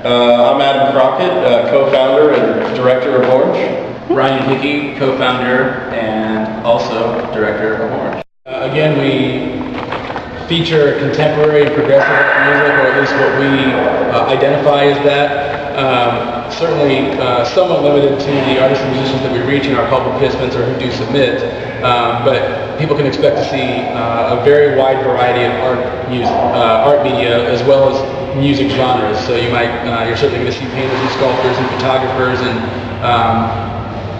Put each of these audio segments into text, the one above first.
I'm Adam Crockett, co-founder and director of Orange. Ryan Hickey, co-founder and also director of Orange. Again, we feature contemporary and progressive music, or at least what we identify as that. Certainly somewhat limited to the artists and musicians that we reach in our call participants or who do submit, but people can expect to see a very wide variety of art media as well as music genres. So you're certainly going to see painters and sculptors and photographers and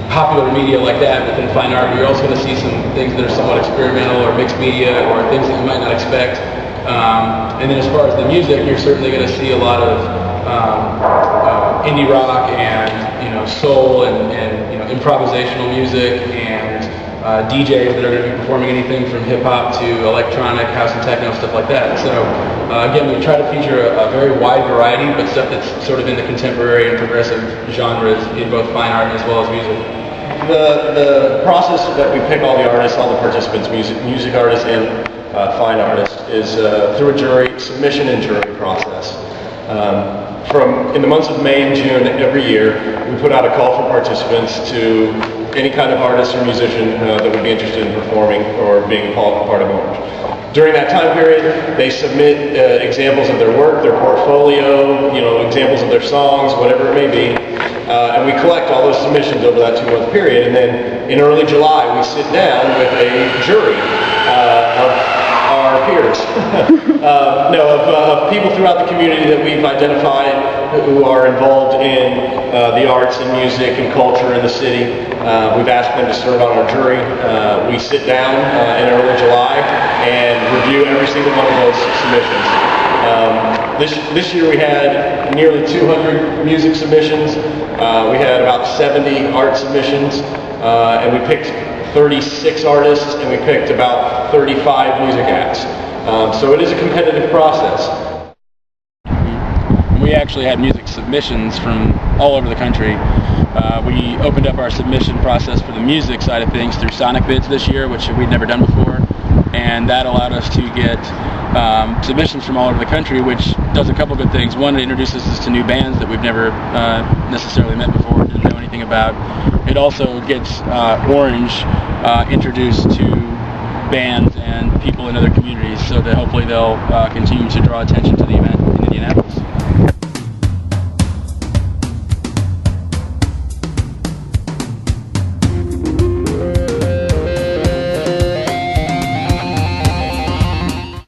popular media like that within fine art. You're also going to see some things that are somewhat experimental or mixed media or things that you might not expect. And then as far as the music, you're certainly going to see a lot of indie rock and soul and improvisational music and DJs that are going to be performing anything from hip hop to electronic, house and techno, stuff like that. So again, we try to feature a very wide variety, but stuff that's sort of in the contemporary and progressive genres in both fine art as well as music. The process that we pick all the artists, all the participants, music artists and fine artists, is through a jury submission and jury process. In the months of May and June every year, we put out a call for participants to any kind of artist or musician that would be interested in performing or being a part of Orange. During that time period, they submit examples of their work, their portfolio, examples of their songs, whatever it may be, and we collect all those submissions over that 2-month period. And then in early July, we sit down with a jury of our peers, of people throughout the community that we've identified who are involved in the arts and music and culture in the city. We've asked them to serve on our jury. We sit down in early July and review every single one of those submissions. This year we had nearly 200 music submissions. We had about 70 art submissions, and we picked 36 artists, and we picked about 35 music acts. So it is a competitive process. We actually had music submissions from all over the country. We opened up our submission process for the music side of things through Sonic Bids this year, which we'd never done before, and that allowed us to get submissions from all over the country, which does a couple good things. One, it introduces us to new bands that we've never necessarily met before, didn't know anything about. It also gets Orange introduced to bands and people in other communities, so that hopefully they'll continue to draw attention to the event in Indianapolis.